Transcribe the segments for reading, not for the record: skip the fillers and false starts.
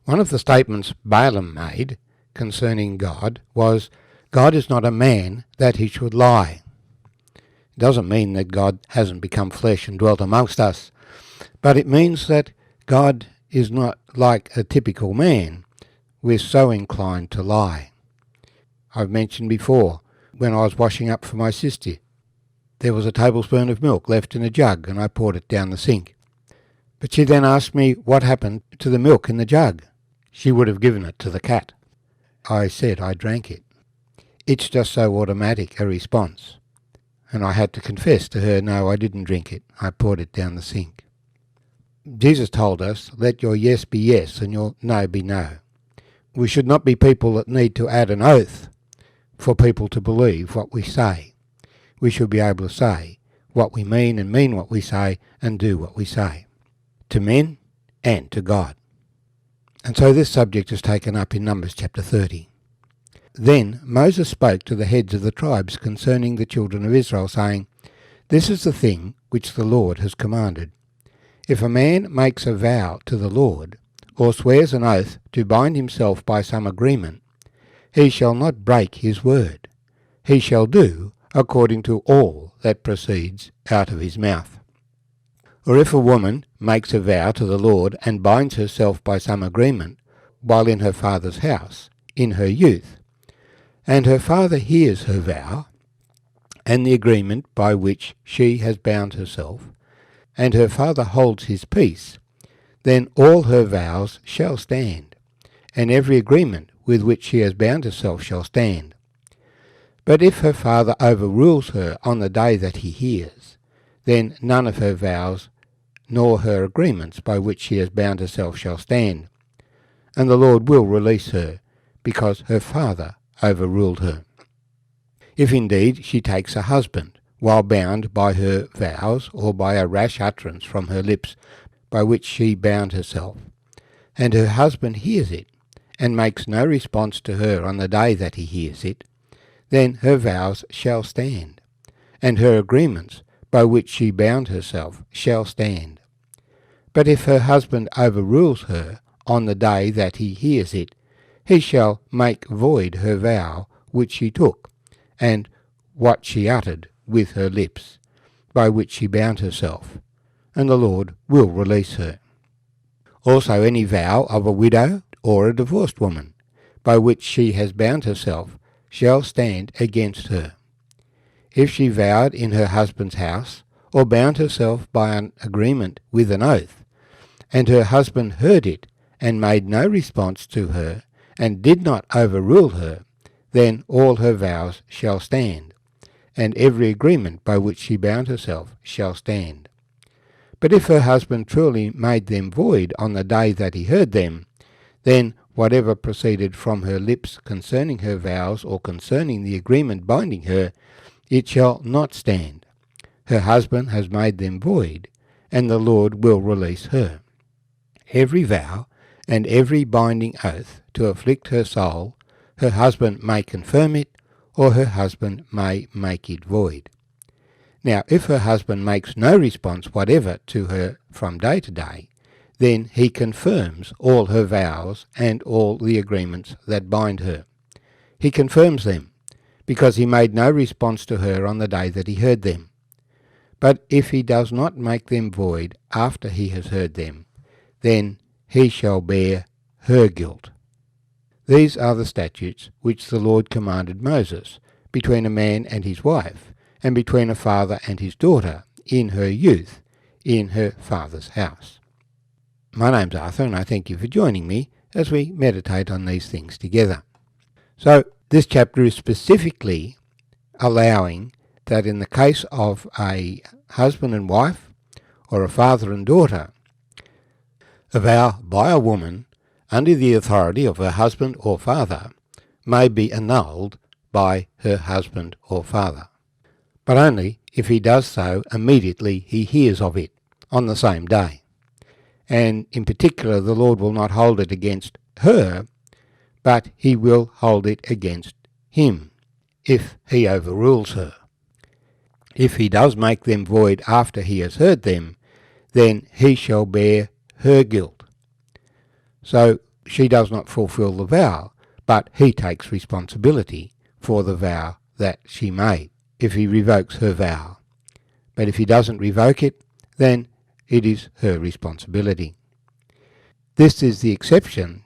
One of the statements Balaam made concerning God was, God is not a man that he should lie. It doesn't mean that God hasn't become flesh and dwelt amongst us, but it means that God is not like a typical man. We're so inclined to lie. I've mentioned before, when I was washing up for my sister, there was a tablespoon of milk left in a jug and I poured it down the sink. But she then asked me what happened to the milk in the jug. She would have given it to the cat. I said I drank it. It's just so automatic a response. And I had to confess to her, no, I didn't drink it. I poured it down the sink. Jesus told us, let your yes be yes and your no be no. We should not be people that need to add an oath for people to believe what we say. We should be able to say what we mean and mean what we say and do what we say, to men and to God. And so this subject is taken up in Numbers chapter 30. Then Moses spoke to the heads of the tribes concerning the children of Israel, saying, This is the thing which the Lord has commanded. If a man makes a vow to the Lord, or swears an oath to bind himself by some agreement, he shall not break his word. He shall do according to all that proceeds out of his mouth. Or if a woman makes a vow to the Lord and binds herself by some agreement while in her father's house, in her youth, and her father hears her vow, and the agreement by which she has bound herself, and her father holds his peace, then all her vows shall stand, and every agreement with which she has bound herself shall stand. But if her father overrules her on the day that he hears, then none of her vows nor her agreements by which she has bound herself shall stand, and the Lord will release her, because her father overruled her. If indeed she takes a husband, while bound by her vows or by a rash utterance from her lips by which she bound herself, and her husband hears it, and makes no response to her on the day that he hears it, then her vows shall stand, and her agreements by which she bound herself shall stand. But if her husband overrules her on the day that he hears it, he shall make void her vow which she took, and what she uttered with her lips, by which she bound herself, and the Lord will release her. Also any vow of a widow or a divorced woman, by which she has bound herself, shall stand against her. If she vowed in her husband's house, or bound herself by an agreement with an oath, and her husband heard it, and made no response to her, and did not overrule her, then all her vows shall stand, and every agreement by which she bound herself shall stand. But if her husband truly made them void on the day that he heard them, then whatever proceeded from her lips concerning her vows or concerning the agreement binding her, it shall not stand. Her husband has made them void, and the Lord will release her. Every vow and every binding oath to afflict her soul, her husband may confirm it, or her husband may make it void. Now, if her husband makes no response whatever to her from day to day, then he confirms all her vows and all the agreements that bind her. He confirms them, because he made no response to her on the day that he heard them. But if he does not make them void after he has heard them, then he shall bear her guilt. These are the statutes which the Lord commanded Moses, between a man and his wife, and between a father and his daughter, in her youth, in her father's house. My name's Arthur, and I thank you for joining me as we meditate on these things together. So, this chapter is specifically allowing that in the case of a husband and wife, or a father and daughter, a vow by a woman under the authority of her husband or father may be annulled by her husband or father, but only if he does so immediately he hears of it on the same day. And in particular, the Lord will not hold it against her, but he will hold it against him if he overrules her. If he does make them void after he has heard them, then he shall bear her guilt. So she does not fulfil the vow, but he takes responsibility for the vow that she made if he revokes her vow. But if he doesn't revoke it, then it is her responsibility. This is the exception,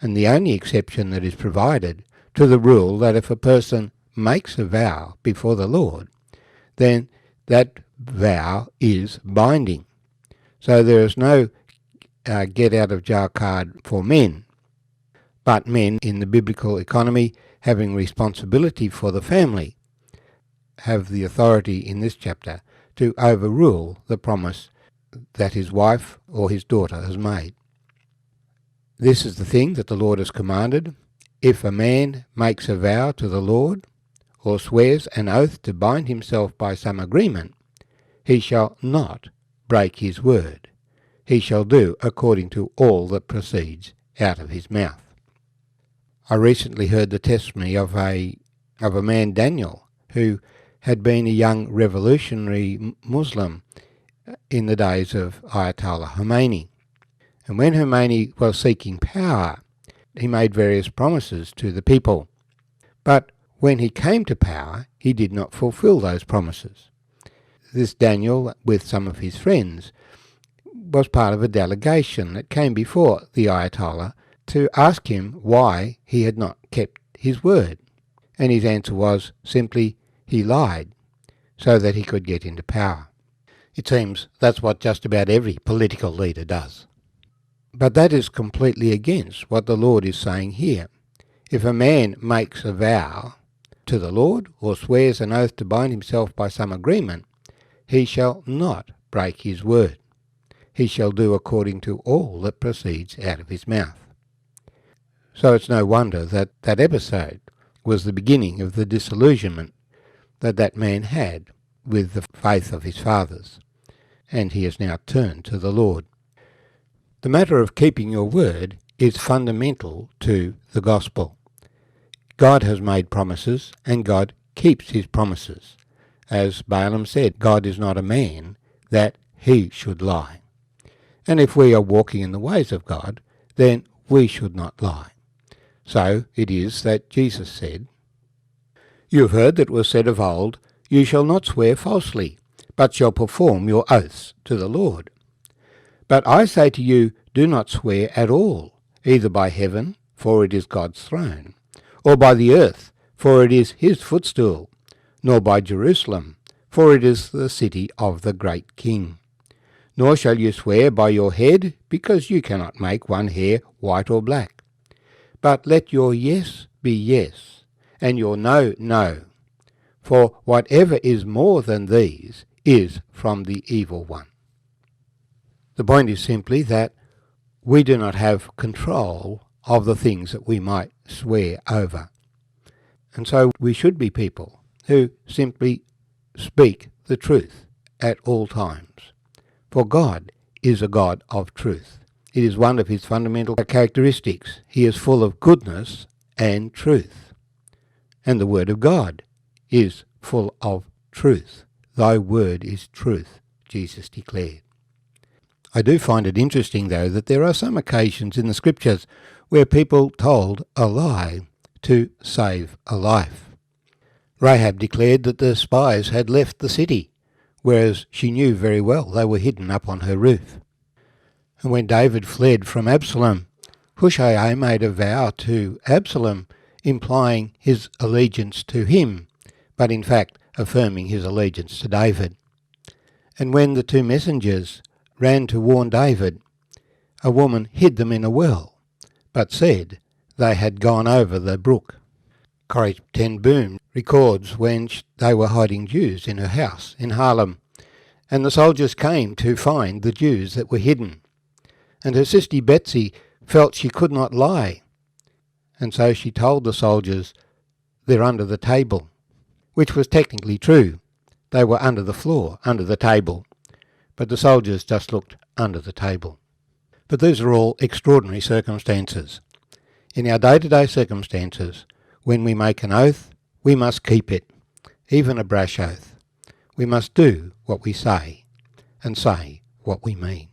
and the only exception that is provided to the rule that if a person makes a vow before the Lord, then that vow is binding. So there is no get out of jail card for men, but men in the biblical economy having responsibility for the family have the authority in this chapter to overrule the promise that his wife or his daughter has made. This is the thing that the Lord has commanded. If a man makes a vow to the Lord, or swears an oath to bind himself by some agreement, he shall not break his word. He shall do according to all that proceeds out of his mouth. I recently heard the testimony of a man, Daniel, who had been a young revolutionary Muslim in the days of Ayatollah Khomeini. And when Khomeini was seeking power, he made various promises to the people. But when he came to power, he did not fulfill those promises. This Daniel, with some of his friends, was part of a delegation that came before the Ayatollah to ask him why he had not kept his word. And his answer was simply, he lied so that he could get into power. It seems that's what just about every political leader does. But that is completely against what the Lord is saying here. If a man makes a vow to the Lord, or swears an oath to bind himself by some agreement, he shall not break his word. He shall do according to all that proceeds out of his mouth. So it's no wonder that that episode was the beginning of the disillusionment that man had with the faith of his fathers, and he has now turned to the Lord. The matter of keeping your word is fundamental to the gospel. God has made promises, and God keeps his promises. As Balaam said, God is not a man that he should lie. And if we are walking in the ways of God, then we should not lie. So it is that Jesus said, "You have heard that it was said of old, you shall not swear falsely, but shall perform your oaths to the Lord. But I say to you, do not swear at all, either by heaven, for it is God's throne, or by the earth, for it is his footstool, nor by Jerusalem, for it is the city of the great King. Nor shall you swear by your head, because you cannot make one hair white or black. But let your yes be yes, and your no, no. For whatever is more than these is from the evil one." The point is simply that we do not have control of the things that we might swear over. And so we should be people who simply speak the truth at all times. For God is a God of truth. It is one of his fundamental characteristics. He is full of goodness and truth. And the word of God is full of truth. Thy word is truth, Jesus declared. I do find it interesting, though, that there are some occasions in the scriptures where people told a lie to save a life. Rahab declared that the spies had left the city, whereas she knew very well they were hidden up on her roof. And when David fled from Absalom, Hushai made a vow to Absalom, implying his allegiance to him, but in fact affirming his allegiance to David. And when the two messengers ran to warn David, a woman hid them in a well, but said they had gone over the brook. Corrie ten Boom records when they were hiding Jews in her house in Harlem, and the soldiers came to find the Jews that were hidden. And her sister Betsy felt she could not lie, and so she told the soldiers they're under the table, which was technically true. They were under the floor, under the table, but the soldiers just looked under the table. But these are all extraordinary circumstances. In our day-to-day circumstances, when we make an oath, we must keep it, even a brash oath. We must do what we say, and say what we mean.